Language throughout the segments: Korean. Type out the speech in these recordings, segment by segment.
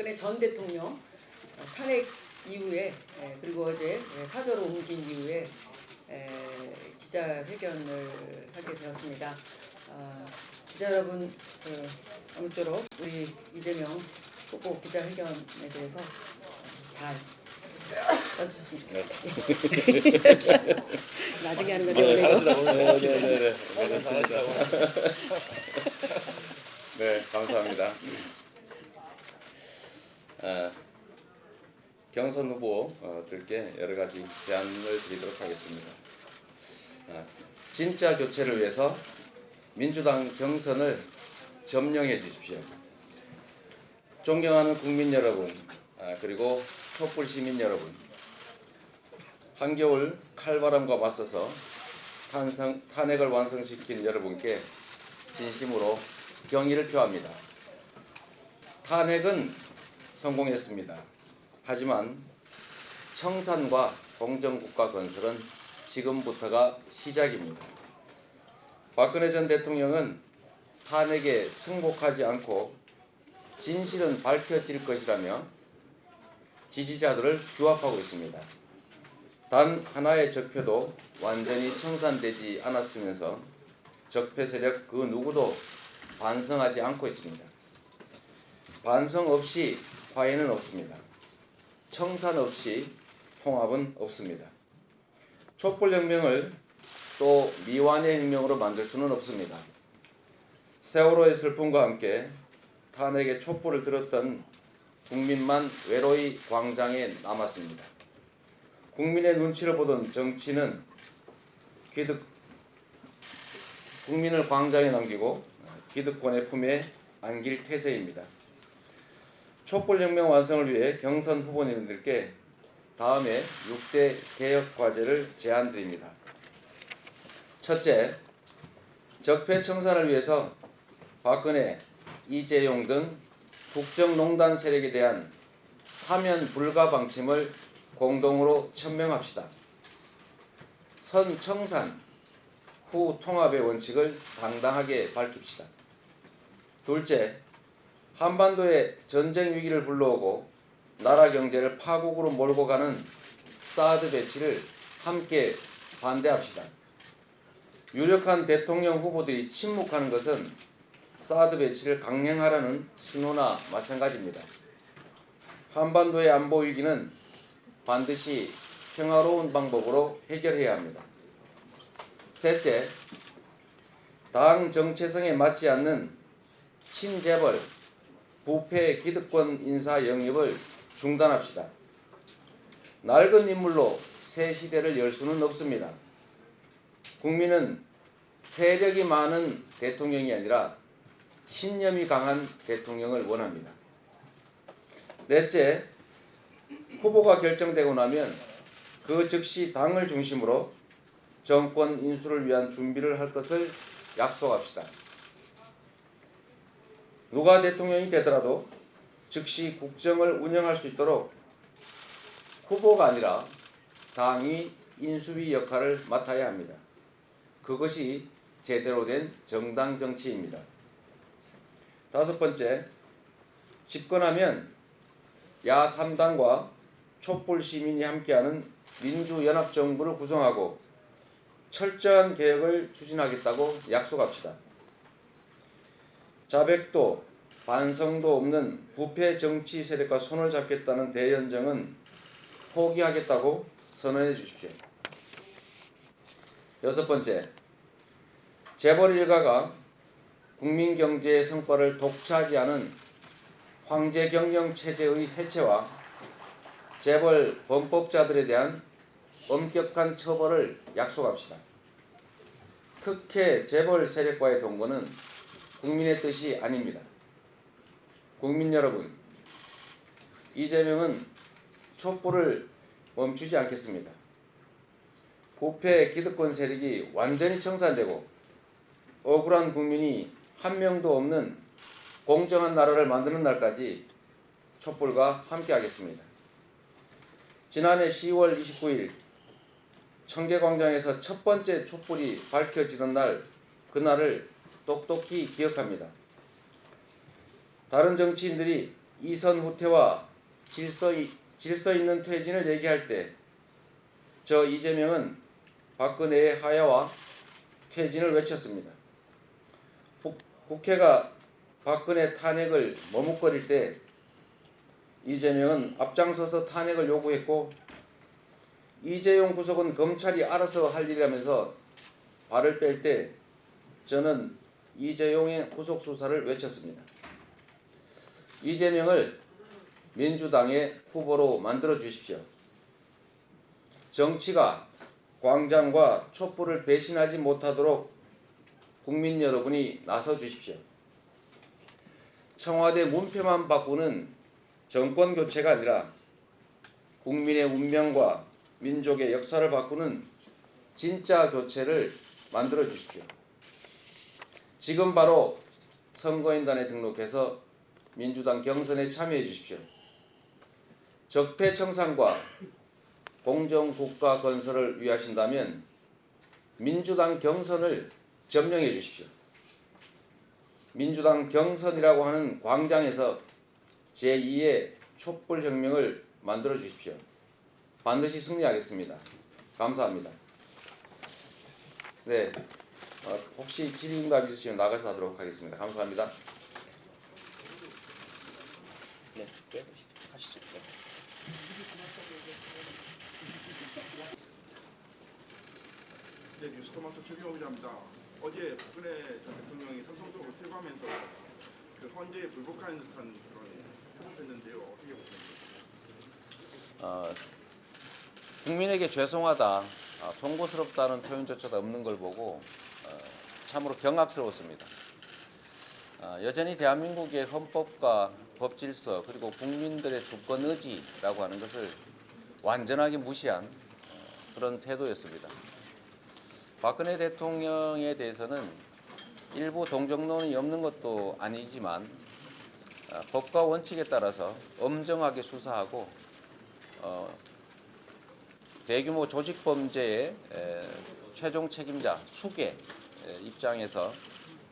박근혜 전 대통령 탄핵 이후에 그리고 어제 사저로 옮긴 이후에 기자회견을 하게 되었습니다. 기자 여러분, 아무쪼록 우리 이재명 후보 기자회견에 대해서 잘 써주셨습니다. 나중에 하는 건데 네, 감사합니다. 경선 후보들께 여러 가지 제안을 드리도록 하겠습니다. 진짜 교체를 위해서 민주당 경선을 점령해 주십시오. 존경하는 국민 여러분, 그리고 촛불 시민 여러분, 한겨울 칼바람과 맞서서 탄핵을 완성시킨 여러분께 진심으로 경의를 표합니다. 탄핵은 성공했습니다. 하지만 청산과 공정국가 건설은 지금부터가 시작입니다. 박근혜 전 대통령은 탄핵에 승복하지 않고 진실은 밝혀질 것이라며 지지자들을 규합하고 있습니다. 단 하나의 적폐도 완전히 청산되지 않았으면서 적폐 세력 그 누구도 반성하지 않고 있습니다. 반성 없이 화해는 없습니다. 청산 없이 통합은 없습니다. 촛불혁명을 또 미완의 혁명으로 만들 수는 없습니다. 세월호의 슬픔과 함께 탄핵의 촛불을 들었던 국민만 외로이 광장에 남았습니다. 국민의 눈치를 보던 정치는 국민을 광장에 남기고 기득권의 품에 안길 태세입니다. 촛불혁명 완성을 위해 경선 후보님들께 다음에 6대 개혁 과제를 제안드립니다. 첫째, 적폐 청산을 위해서 박근혜, 이재용 등 국정농단 세력에 대한 사면 불가 방침을 공동으로 천명합시다. 선 청산, 후 통합의 원칙을 당당하게 밝힙시다. 둘째, 한반도에 전쟁 위기를 불러오고 나라 경제를 파국으로 몰고 가는 사드 배치를 함께 반대합시다. 유력한 대통령 후보들이 침묵하는 것은 사드 배치를 강행하라는 신호나 마찬가지입니다. 한반도의 안보 위기는 반드시 평화로운 방법으로 해결해야 합니다. 셋째, 당 정체성에 맞지 않는 친재벌, 부패 기득권 인사 영입을 중단합시다. 낡은 인물로 새 시대를 열 수는 없습니다. 국민은 세력이 많은 대통령이 아니라 신념이 강한 대통령을 원합니다. 넷째, 후보가 결정되고 나면 그 즉시 당을 중심으로 정권 인수를 위한 준비를 할 것을 약속합시다. 누가 대통령이 되더라도 즉시 국정을 운영할 수 있도록 후보가 아니라 당이 인수위 역할을 맡아야 합니다. 그것이 제대로 된 정당 정치입니다. 다섯 번째, 집권하면 야 3당과 촛불 시민이 함께하는 민주연합정부를 구성하고 철저한 개혁을 추진하겠다고 약속합시다. 자백도 반성도 없는 부패 정치 세력과 손을 잡겠다는 대연정은 포기하겠다고 선언해 주십시오. 여섯 번째, 재벌 일가가 국민 경제의 성과를 독차지하는 황제 경영 체제의 해체와 재벌 범법자들에 대한 엄격한 처벌을 약속합시다. 특혜 재벌 세력과의 동거는 국민의 뜻이 아닙니다. 국민 여러분, 이재명은 촛불을 멈추지 않겠습니다. 부패 기득권 세력이 완전히 청산되고 억울한 국민이 한 명도 없는 공정한 나라를 만드는 날까지 촛불과 함께하겠습니다. 지난해 10월 29일 청계광장에서 첫 번째 촛불이 밝혀지던 날, 그날을 똑똑히 기억합니다. 다른 정치인들이 이선 후퇴와 질서 있는 퇴진을 얘기할 때 저 이재명은 박근혜의 하야와 퇴진을 외쳤습니다. 국회가 박근혜 탄핵을 머뭇거릴 때 이재명은 앞장서서 탄핵을 요구했고 이재용 구속은 검찰이 알아서 할 일이라면서 발을 뺄 때 저는 이재용의 구속 수사를 외쳤습니다. 이재명을 민주당의 후보로 만들어 주십시오. 정치가 광장과 촛불을 배신하지 못하도록 국민 여러분이 나서 주십시오. 청와대 문표만 바꾸는 정권 교체가 아니라 국민의 운명과 민족의 역사를 바꾸는 진짜 교체를 만들어 주십시오. 지금 바로 선거인단에 등록해서 민주당 경선에 참여해 주십시오. 적폐청산과 공정국가 건설을 위하신다면 민주당 경선을 점령해 주십시오. 민주당 경선이라고 하는 광장에서 제2의 촛불혁명을 만들어 주십시오. 반드시 승리하겠습니다. 감사합니다. 네, 혹시 질의응답 있으시면 나가서 하도록 하겠습니다. 감사합니다. 네, 하시죠. 네. 네, 뉴스토마토 최경호 기자입니다. 어제 박근혜 전 대통령이 삼성적으로 퇴거하면서 그 헌재에 불복하는 듯한 그런 표현했는데요. 어떻게 보십니까? 국민에게 죄송하다, 송구스럽다는 표현조차도 없는 걸 보고 참으로 경악스러웠습니다. 여전히 대한민국의 헌법과 법질서 그리고 국민들의 주권 의지라고 하는 것을 완전하게 무시한 그런 태도였습니다. 박근혜 대통령에 대해서는 일부 동정론이 없는 것도 아니지만 법과 원칙에 따라서 엄정하게 수사하고 대규모 조직범죄의 최종 책임자 수계 입장에서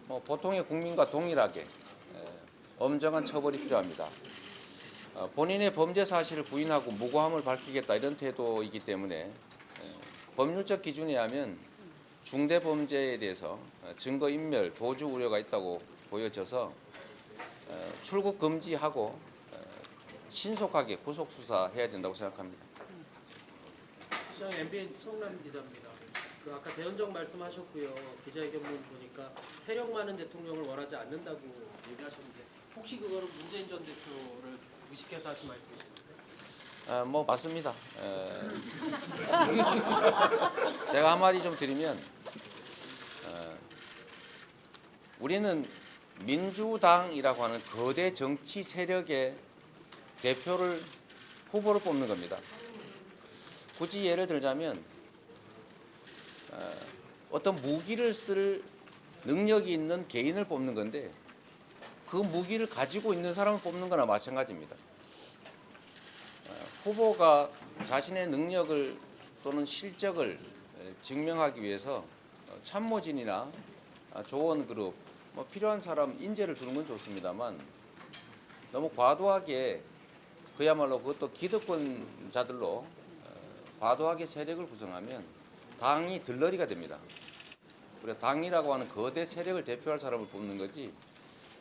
보통의 국민과 동일하게 엄정한 처벌이 필요합니다. 본인의 범죄 사실을 부인하고 무고함을 밝히겠다 이런 태도이기 때문에 법률적 기준에 하면 중대 범죄에 대해서 증거인멸, 도주 우려가 있다고 보여져서 출국 금지하고 신속하게 구속 수사해야 된다고 생각합니다. 시장 MBN 수성남 기자입니다. 그 아까 대연정 말씀하셨고요. 기자회견문 보니까 세력 많은 대통령을 원하지 않는다고 얘기하셨는데 혹시 그거는 문재인 전 대표를 의식해서 하신 말씀이신가요? 뭐 맞습니다. 제가 한마디 좀 드리면 우리는 민주당이라고 하는 거대 정치 세력의 대표를 후보를 뽑는 겁니다. 굳이 예를 들자면 어떤 무기를 쓸 능력이 있는 개인을 뽑는 건데 그 무기를 가지고 있는 사람을 뽑는 거나 마찬가지입니다. 후보가 자신의 능력을 또는 실적을 증명하기 위해서 참모진이나 조언 그룹 필요한 사람 인재를 두는 건 좋습니다만 너무 과도하게 그야말로 그것도 기득권자들로 과도하게 세력을 구성하면 당이 들러리가 됩니다. 그래서 당이라고 하는 거대 세력을 대표할 사람을 뽑는 거지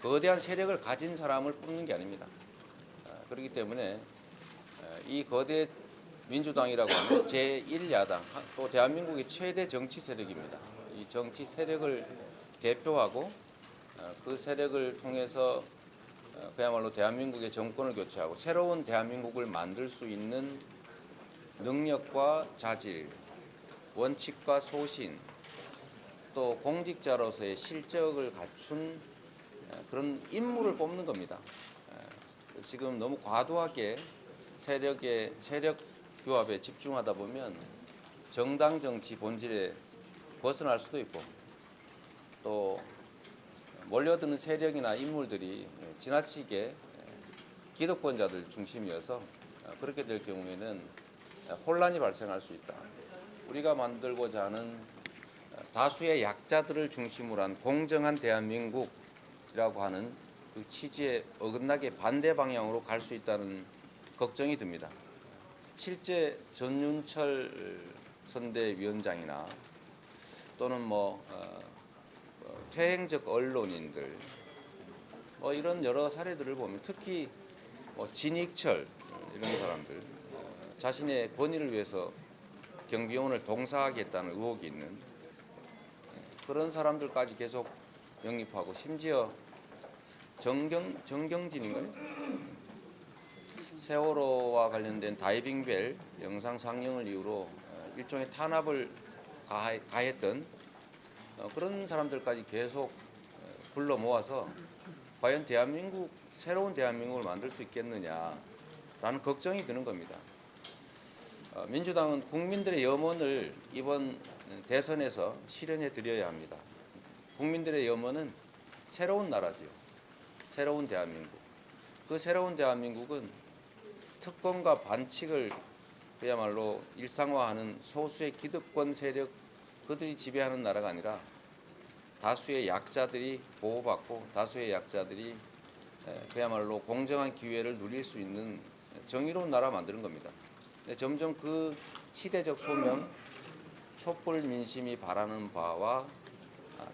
거대한 세력을 가진 사람을 뽑는 게 아닙니다. 그렇기 때문에 이 거대 민주당이라고 하는 제1야당 또 대한민국의 최대 정치 세력입니다. 이 정치 세력을 대표하고 그 세력을 통해서 그야말로 대한민국의 정권을 교체하고 새로운 대한민국을 만들 수 있는 능력과 자질, 원칙과 소신, 또 공직자로서의 실적을 갖춘 그런 인물을 뽑는 겁니다. 지금 너무 과도하게 세력 규합에 집중하다 보면 정당 정치 본질에 벗어날 수도 있고 또 몰려드는 세력이나 인물들이 지나치게 기득권자들 중심이어서 그렇게 될 경우에는 혼란이 발생할 수 있다. 우리가 만들고자 하는 다수의 약자들을 중심으로 한 공정한 대한민국이라고 하는 그 그 취지에 어긋나게 반대 방향으로 갈 수 있다는 걱정이 듭니다. 실제 전윤철 선대위원장이나 또는 퇴행적 언론인들 이런 여러 사례들을 보면 특히 진익철 이런 사람들 자신의 권위를 위해서 경비원을 동사하겠다는 의혹이 있는 그런 사람들까지 계속 영입하고 심지어 정경진인가요? 세월호와 관련된 다이빙벨 영상 상영을 이유로 일종의 탄압을 가했던 그런 사람들까지 계속 불러 모아서 과연 새로운 대한민국을 만들 수 있겠느냐라는 걱정이 드는 겁니다. 민주당은 국민들의 염원을 이번 대선에서 실현해 드려야 합니다. 국민들의 염원은 새로운 나라지요. 새로운 대한민국. 그 새로운 대한민국은 특권과 반칙을 그야말로 일상화하는 소수의 기득권 세력 그들이 지배하는 나라가 아니라 다수의 약자들이 보호받고 다수의 약자들이 그야말로 공정한 기회를 누릴 수 있는 정의로운 나라 만드는 겁니다. 점점 그 시대적 소명, 촛불 민심이 바라는 바와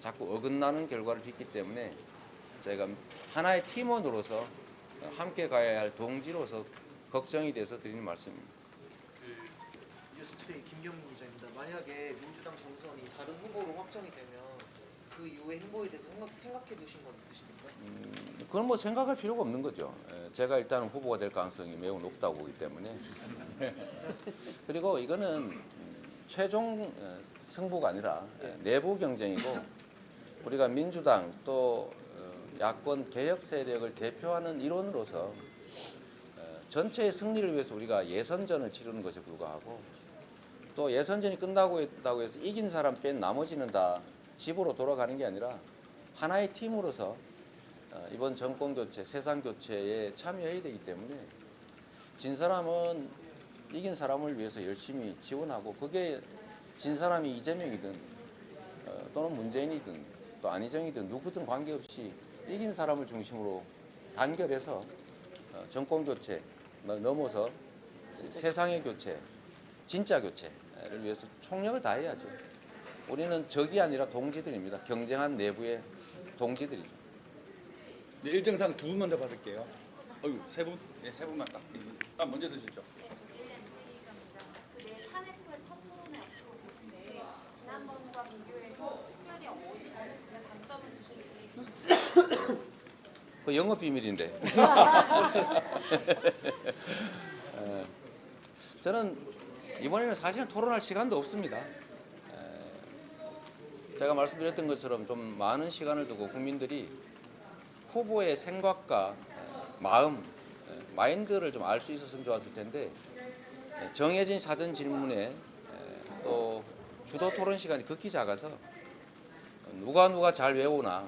자꾸 어긋나는 결과를 빚기 때문에 저희가 하나의 팀원으로서 함께 가야 할 동지로서 걱정이 돼서 드리는 말씀입니다. 뉴스투데이 김경민 기자입니다. 만약에 민주당 경선이 다른 후보로 확정이 되면 그 이후의 행보에 대해서 생각해 두신 건 있으십니까? 그건 생각할 필요가 없는 거죠. 제가 일단 후보가 될 가능성이 매우 높다고 보기 때문에 그리고 이거는 최종 승부가 아니라 내부 경쟁이고 우리가 민주당 또 야권 개혁 세력을 대표하는 일원으로서 전체의 승리를 위해서 우리가 예선전을 치르는 것에 불과하고 또 예선전이 끝나고 있다고 해서 이긴 사람 뺀 나머지는 다 집으로 돌아가는 게 아니라 하나의 팀으로서 이번 정권 교체, 세상 교체에 참여해야 되기 때문에 진 사람은 이긴 사람을 위해서 열심히 지원하고 그게 진 사람이 이재명이든 또는 문재인이든 또 안희정이든 누구든 관계없이 이긴 사람을 중심으로 단결해서 정권 교체 넘어서 세상의 교체, 진짜 교체를 위해서 총력을 다해야죠. 우리는 적이 아니라 동지들입니다. 경쟁한 내부의 동지들이죠. 네, 일정상 두 분 먼저 받을게요. 어유 세 분? 네, 세 분만 딱. 먼저 드시죠. 내일 탄핵후의 첫 토론회 앞두고 계신데 지난번과 비교해서 특별히 어디 단점을 주실 분이 그 영업 비밀인데. 저는 이번에는 사실은 토론할 시간도 없습니다. 제가 말씀드렸던 것처럼 좀 많은 시간을 두고 국민들이 후보의 생각과 마음, 마인드를 좀 알 수 있었으면 좋았을 텐데 정해진 사전 질문에 또 주도 토론 시간이 극히 작아서 누가 잘 외우나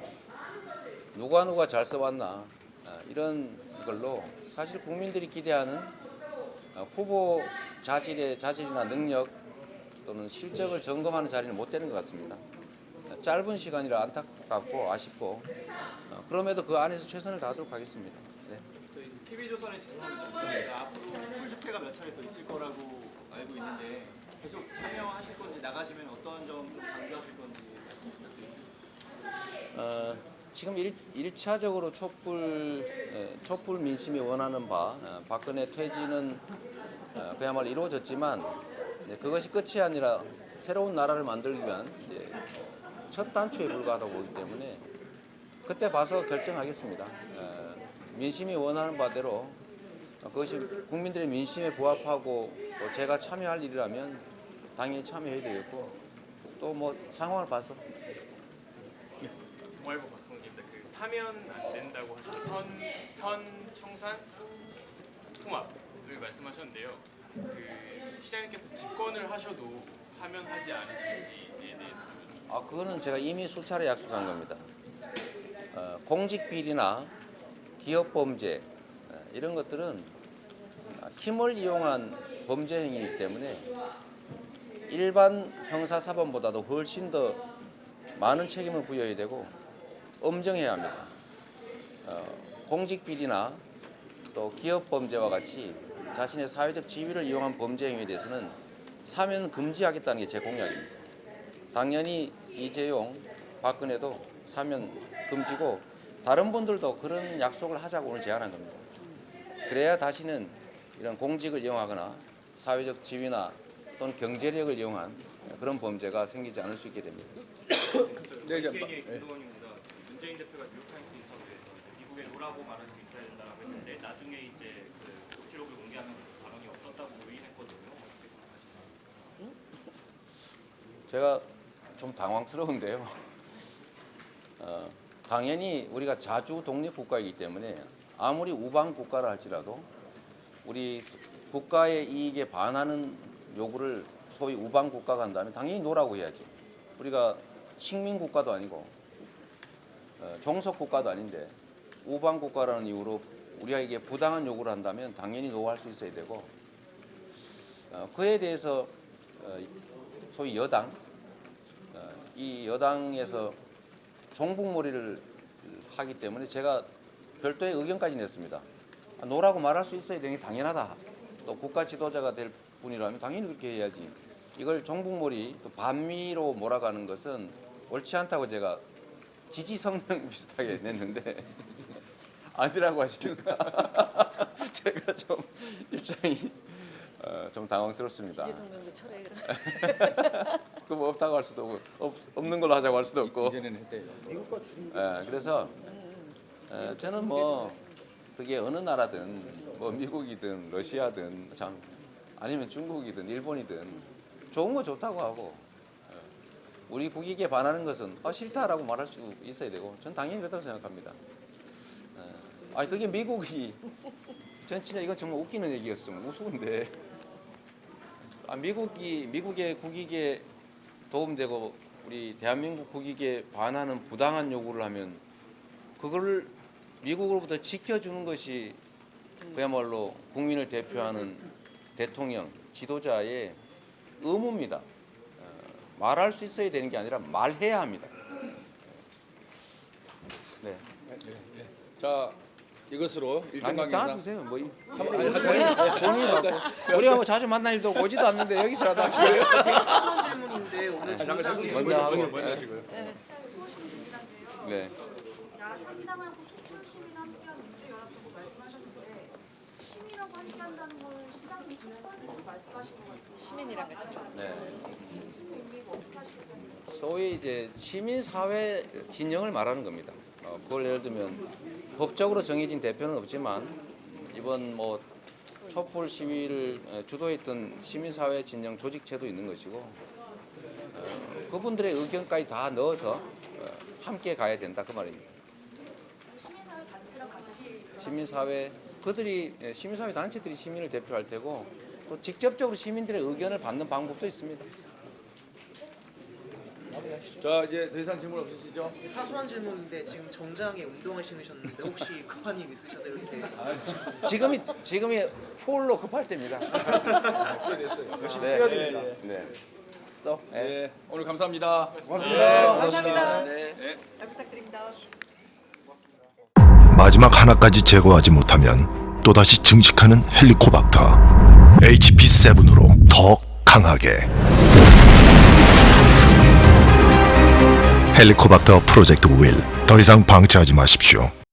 누가 잘 써왔나 이런 걸로 사실 국민들이 기대하는 후보 자질이나 능력 또는 실적을 점검하는 자리는 못 되는 것 같습니다. 짧은 시간이라 안타깝고 아쉽고 그럼에도 그 안에서 최선을 다하도록 하겠습니다. 네. 저희 TV조선의 지성하기 전에 앞으로 촛불 집회가 몇 차례 더 있을 거라고 알고 있는데 계속 참여하실 건지 나가시면 어떤 점 강조하실 건지 말씀 부탁드립니다. 지금 1차적으로 촛불 민심이 원하는 바 박근혜 퇴진은 그야말로 이루어졌지만 그것이 끝이 아니라 새로운 나라를 만들기 위한 첫 단추에 불과하다고 보기 때문에 그때 봐서 결정하겠습니다. 민심이 원하는 바대로 그것이 국민들의 민심에 부합하고 또 제가 참여할 일이라면 당연히 참여해야 되겠고 또 상황을 봐서 동아일보 박성기입니다. 그 사면 안 된다고 하셔서 선충산 통합을 말씀하셨는데요. 그 시장님께서 집권을 하셔도 사면하지 않으실지에 대해서 그거는 제가 이미 수차례 약속한 겁니다. 공직 비리나 기업 범죄 이런 것들은 힘을 이용한 범죄 행위이기 때문에 일반 형사사범보다도 훨씬 더 많은 책임을 부여해야 되고 엄정해야 합니다. 공직 비리나 또 기업 범죄와 같이 자신의 사회적 지위를 이용한 범죄 행위에 대해서는 사면 금지하겠다는 게 제 공약입니다. 당연히 이재용, 박근혜도 사면 금지고 다른 분들도 그런 약속을 하자고 오늘 제안한 겁니다. 그래야 다시는 이런 공직을 이용하거나 사회적 지위나 또는 경제력을 이용한 그런 범죄가 생기지 않을 수 있게 됩니다. 네, 이제 개인의 김동원입니다. 문재인 대표가 뉴욕타임스 인터뷰에서 미국에 노라고 말할 수 있어야 된다고 했는데 나중에 이제 그 녹취록을 공개하는 발언이 없었다고 부인했거든요. 어떻게 생각하시나요? 제가 좀 당황스러운데요. 당연히 우리가 자주 독립국가이기 때문에 아무리 우방 국가라 할지라도 우리 국가의 이익에 반하는 요구를 소위 우방 국가가 한다면 당연히 노라고 해야죠. 우리가 식민 국가도 아니고 종속 국가도 아닌데 우방 국가라는 이유로 우리가 이게 부당한 요구를 한다면 당연히 노할 수 있어야 되고 그에 대해서 소위 여당 이 여당에서 종북몰이를 하기 때문에 제가 별도의 의견까지 냈습니다. 노라고 말할 수 있어야 되는 게 당연하다. 또 국가 지도자가 될 분이라면 당연히 그렇게 해야지. 이걸 종북몰이 또 반미로 몰아가는 것은 옳지 않다고 제가 지지 성명 비슷하게 냈는데 아니라고 하시니까 제가 좀 입장이 좀 당황스럽습니다. 지지 성명도 철회 그럼. 그뭐 없다고 할 수도 없고 없는 걸로 하자고 할 수도 없고. 이제는 했대요. 그래서 저는 뭐 그게 어느 나라든 뭐 미국이든 러시아든 참 아니면 중국이든 일본이든 좋은 거 좋다고 하고 우리 국익에 반하는 것은 싫다라고 말할 수 있어야 되고 전 당연히 그렇다고 생각합니다. 아니 그게 미국이 전 진짜 이건 정말 웃기는 얘기였어. 좀 우스운데 미국의 국익에 도움되고 우리 대한민국 국익에 반하는 부당한 요구를 하면 그걸 미국으로부터 지켜주는 것이 그야말로 국민을 대표하는 대통령, 지도자의 의무입니다. 말할 수 있어야 되는 게 아니라 말해야 합니다. 네. 자, 이것으로 일정 다 관계상 드세요. 뭐 본인이 우리가 뭐 자주 만날 일도 오지도 않는데 여기서라도 하시고요. 사소한 질문인데 오늘 정상이 먼저 하고. 소신 얘기인데요. 네. 야상당하고 촛불 시민과 함께한 민주연합정부 말씀하셨는데 시민하고 함께한다는 건 시장님 첫 번째로 말씀하신 것 같아요. 시민이란 거죠. 네. 무슨 의미고 어떻게 하시는 소위 이제 시민사회 진영을 말하는 겁니다. 그걸 예를 들면 법적으로 정해진 대표는 없지만 이번 뭐 촛불 시위를 주도했던 시민사회 진영 조직체도 있는 것이고 그분들의 의견까지 다 넣어서 함께 가야 된다 그 말입니다. 시민사회 단체랑 같이 시민사회 단체들이 시민을 대표할 테고 또 직접적으로 시민들의 의견을 받는 방법도 있습니다. 자, 이제 더 이상 질문 없으시죠? 사소한 질문인데 지금 정장에 운동화 신으셨는데 혹시 급한 일 있으셔서 이렇게 지금이 풀로 급할 때입니다. 열심히 네. 뛰어야 됩니다. 네. 또 네, 오늘 감사합니다. 감사합니다. 네. 잘 부탁드립니다. 마지막 하나까지 제거하지 못하면 또다시 증식하는 헬리코박터 HP7으로 더 강하게 헬리코박터 프로젝트 윌 더 이상 방치하지 마십시오.